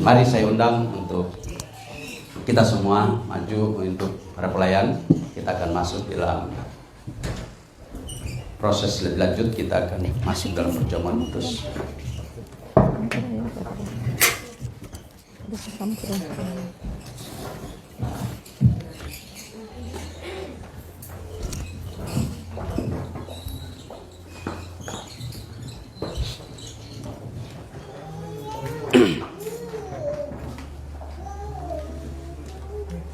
Mari saya undang untuk kita semua maju untuk para pelayan. Kita akan masuk dalam proses lebih lanjut. Kita akan masuk dalam perjamuan kudus.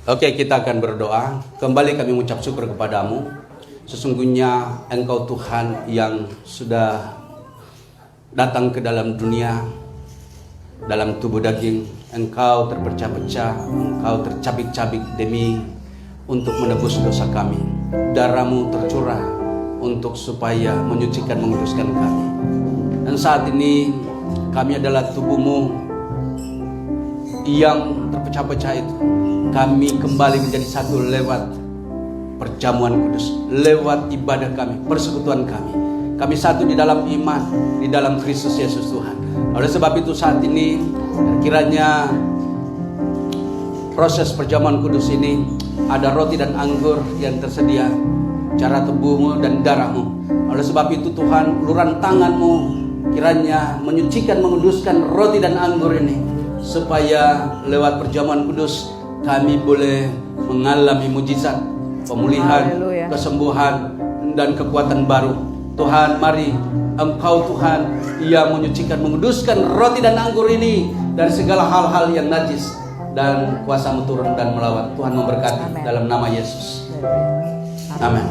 Oke, kita akan berdoa. Kembali kami mengucap syukur kepadamu. Sesungguhnya Engkau Tuhan yang sudah datang ke dalam dunia, dalam tubuh daging. Engkau terpecah-pecah, Engkau tercabik-cabik demi untuk menebus dosa kami. Darah-Mu tercurah untuk supaya menyucikan, menguduskan kami. Dan saat ini kami adalah tubuh-Mu yang terpecah-pecah itu. Kami kembali menjadi satu lewat perjamuan kudus, lewat ibadah kami, persekutuan kami. Kami satu di dalam iman, di dalam Kristus Yesus Tuhan. Oleh sebab itu saat ini kiranya proses perjamuan kudus ini ada roti dan anggur yang tersedia, cara tubuh-Mu dan darah-Mu. Oleh sebab itu Tuhan, uluran tangan-Mu kiranya menyucikan, menguduskan roti dan anggur ini, supaya lewat perjamuan kudus kami boleh mengalami mujizat, pemulihan, kesembuhan, dan kekuatan baru. Tuhan, mari Engkau Tuhan yang menyucikan, menguduskan roti dan anggur ini dari segala hal-hal yang najis, dan kuasa-Mu turun dan melawat. Tuhan memberkati. Amen. Dalam nama Yesus. Amin.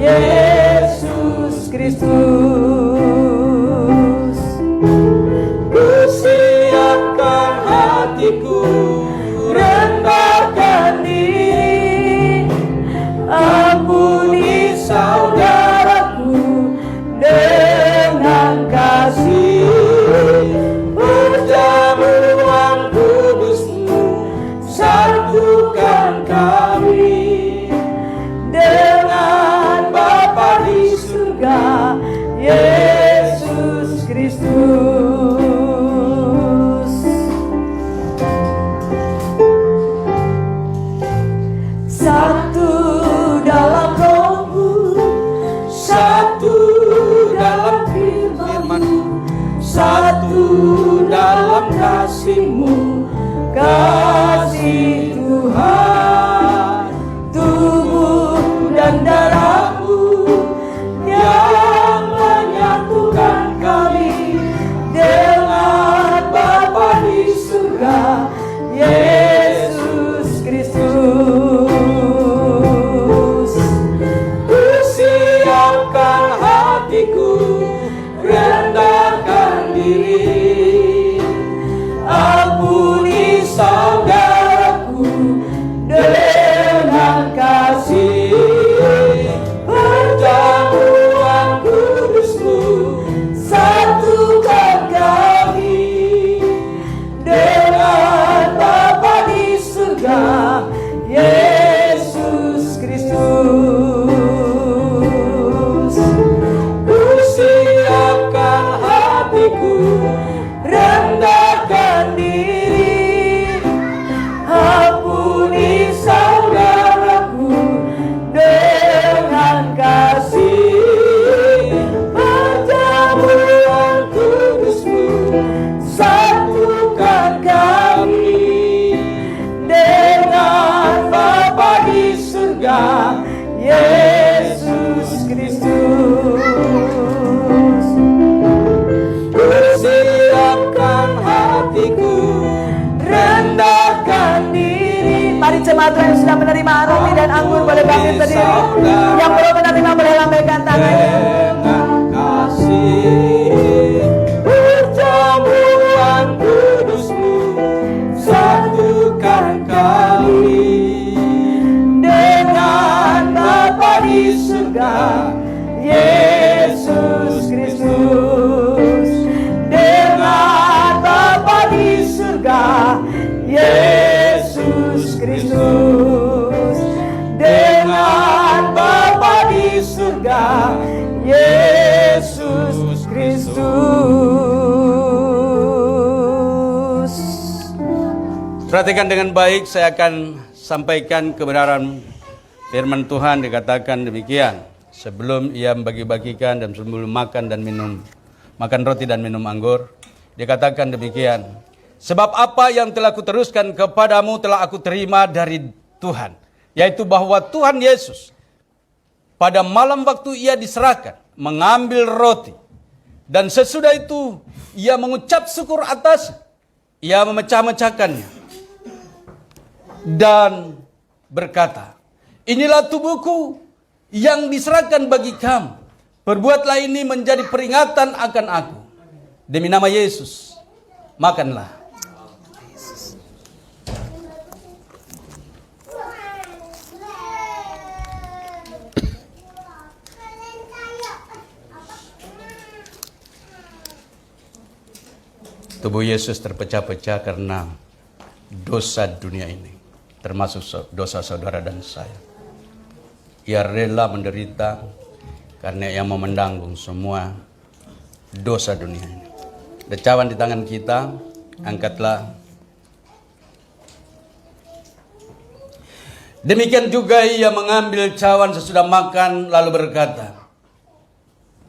Yesus Kristus, ku siapkan hatiku, rendahkan diri, ampuni saudaraku dengan kasih, perjamuan kudus-Mu satukan kami dengan Bapa di surga, Yesus Kristus. Satu dalam Roh-Mu, satu dalam firman-Mu, satu dalam kasih-Mu, kasih Tuhan, tubuh dan darah-Mu yang menyatukan kami dengan Bapa di surga, Yesus Kristus. Ku siapkan hatiku, rendahkan diri, ampuni saudaraku dengan kasih, perjamuan kudus-Mu satukan kami dengan Bapa di surga, Yesus Kristus. Ku siapkan hatiku, rendahkan diri, ampuni saudaraku dengan kasih, perjamuan kudus-Mu satukan kami dengan Bapa di surga, Yesus Kristus. Persiapkan hatiku, rendahkan diri. Mari jemaat yang sudah menerima roti dan anggur boleh bangkit berdiri. Yang belum menerima boleh lambaikan tangan. Yesus Kristus. Perhatikan dengan baik, saya akan sampaikan kebenaran firman Tuhan. Dikatakan demikian, sebelum ia membagi-bagikan dan sebelum makan roti dan minum anggur, dikatakan demikian, sebab apa yang telah kuteruskan kepadamu telah aku terima dari Tuhan, yaitu bahwa Tuhan Yesus pada malam waktu ia diserahkan mengambil roti, dan sesudah itu ia mengucap syukur atas, ia memecah-mecahkannya dan berkata, inilah tubuhku yang diserahkan bagi kamu. Perbuatlah ini menjadi peringatan akan aku. Demi nama Yesus, makanlah. Tubuh Yesus terpecah-pecah karena dosa dunia ini, termasuk dosa saudara dan saya. Ia rela menderita karena ia mau menanggung semua dosa dunia ini. Ada cawan di tangan kita, angkatlah. Demikian juga ia mengambil cawan sesudah makan lalu berkata,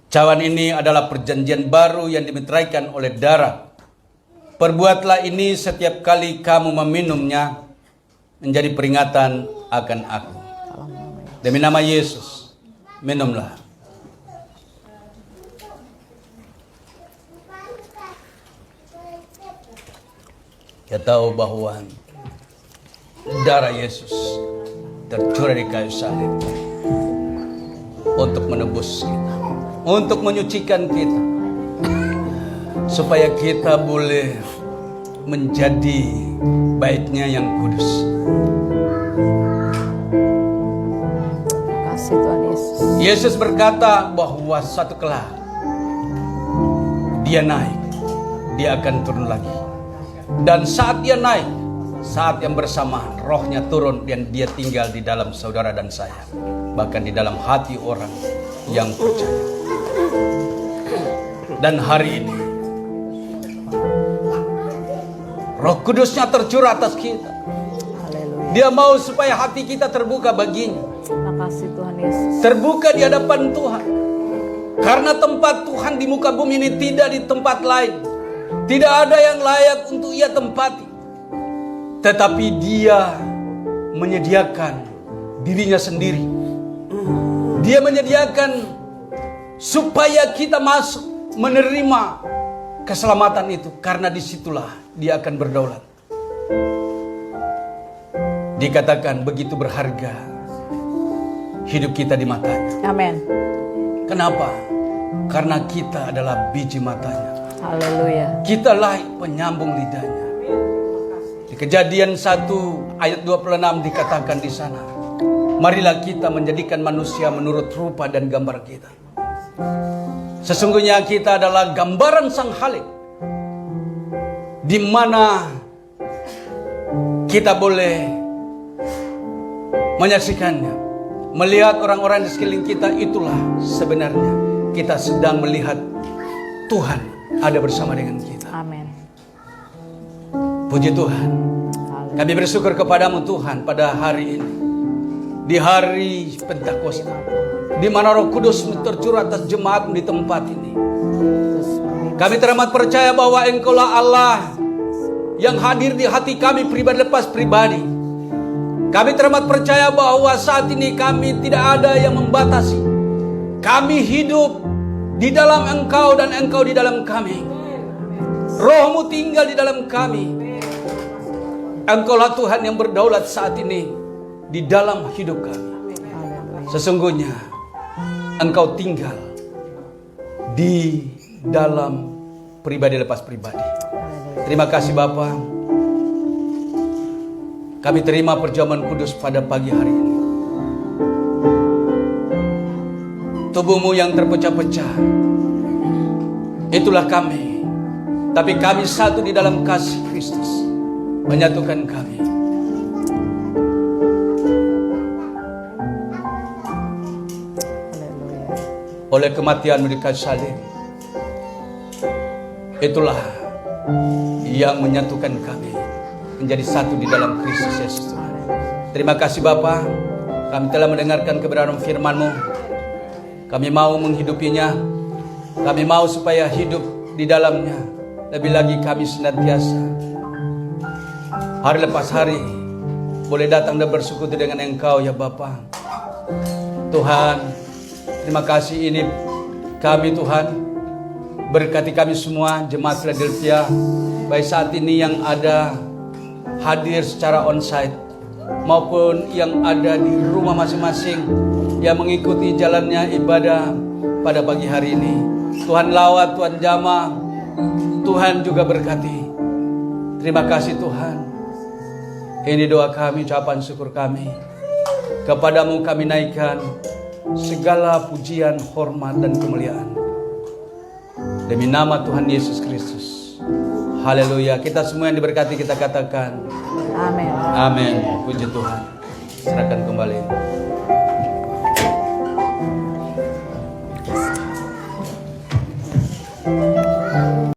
cawan ini adalah perjanjian baru yang dimeteraikan oleh darah. Perbuatlah ini setiap kali kamu meminumnya menjadi peringatan akan aku. Demi nama Yesus, minumlah. Kita tahu bahwa darah Yesus tercurah di kayu salib untuk menebus kita, untuk menyucikan kita, supaya kita boleh menjadi baitnya yang kudus. Kasih Tuhan Yesus. Yesus berkata bahwa satu kelak dia naik, dia akan turun lagi. Dan saat dia naik, saat yang bersamaan rohnya turun dan dia tinggal di dalam saudara dan saya, bahkan di dalam hati orang yang percaya. Dan hari ini Roh Kudusnya tercurah atas kita. Haleluya. Dia mau supaya hati kita terbuka baginya, Terima kasih Tuhan Yesus. terbuka di hadapan Tuhan. Karena tempat Tuhan di muka bumi ini tidak di tempat lain. Tidak ada yang layak untuk ia tempati. Tetapi dia menyediakan dirinya sendiri. Dia menyediakan supaya kita masuk menerima keselamatan itu. Karena disitulah dia akan berdaulat. Dikatakan begitu berharga hidup kita di matanya. Amin. Kenapa? Karena kita adalah biji matanya. Haleluya. Kitalah penyambung lidahnya. Di Kejadian 1 ayat 26 dikatakan di sana, marilah kita menjadikan manusia menurut rupa dan gambar kita. Sesungguhnya kita adalah gambaran Sang Khalik, di mana kita boleh menyaksikannya, melihat orang-orang di sekeliling kita. Itulah sebenarnya kita sedang melihat Tuhan ada bersama dengan kita. Amin. Puji Tuhan. Haleluya. Kami bersyukur kepadamu Tuhan pada hari ini, di hari Pentakosta, di mana Roh Kudus tercurah atas jemaat di tempat ini. Kami teramat percaya bahwa Engkaulah Allah yang hadir di hati kami pribadi lepas pribadi. Kami teramat percaya bahwa saat ini kami tidak ada yang membatasi. Kami hidup di dalam Engkau dan Engkau di dalam kami. Roh-Mu tinggal di dalam kami. Engkaulah Tuhan yang berdaulat saat ini di dalam hidup kami. Sesungguhnya Engkau tinggal di dalam pribadi lepas pribadi. Terima kasih Bapa. Kami terima perjamuan kudus pada pagi hari ini. Tubuh-Mu yang terpecah-pecah, itulah kami. Tapi kami satu di dalam kasih Kristus, menyatukan kami. Haleluya. oleh kematian-Mu di kayu salib. Itulah yang menyatukan kami menjadi satu di dalam Kristus Yesus Tuhan. Terima kasih Bapa, kami telah mendengarkan kebenaran firman-Mu. Kami mau menghidupinya. Kami mau supaya hidup di dalamnya. Lebih lagi kami senantiasa hari lepas hari boleh datang dan bersekutu dengan Engkau ya Bapa. Tuhan, terima kasih ini kami Tuhan. Berkati kami semua jemaat Philadelphia, baik saat ini yang ada hadir secara onsite maupun yang ada di rumah masing-masing yang mengikuti jalannya ibadah pada pagi hari ini. Tuhan lawat, Tuhan jamah, Tuhan juga berkati. Terima kasih Tuhan. Ini doa kami, ucapan syukur kami. Kepadamu kami naikkan segala pujian, hormat dan kemuliaan. Demi nama Tuhan Yesus Kristus. Haleluya. Kita semua yang diberkati kita katakan Amin. amin. Puji Tuhan. Serahkan kembali.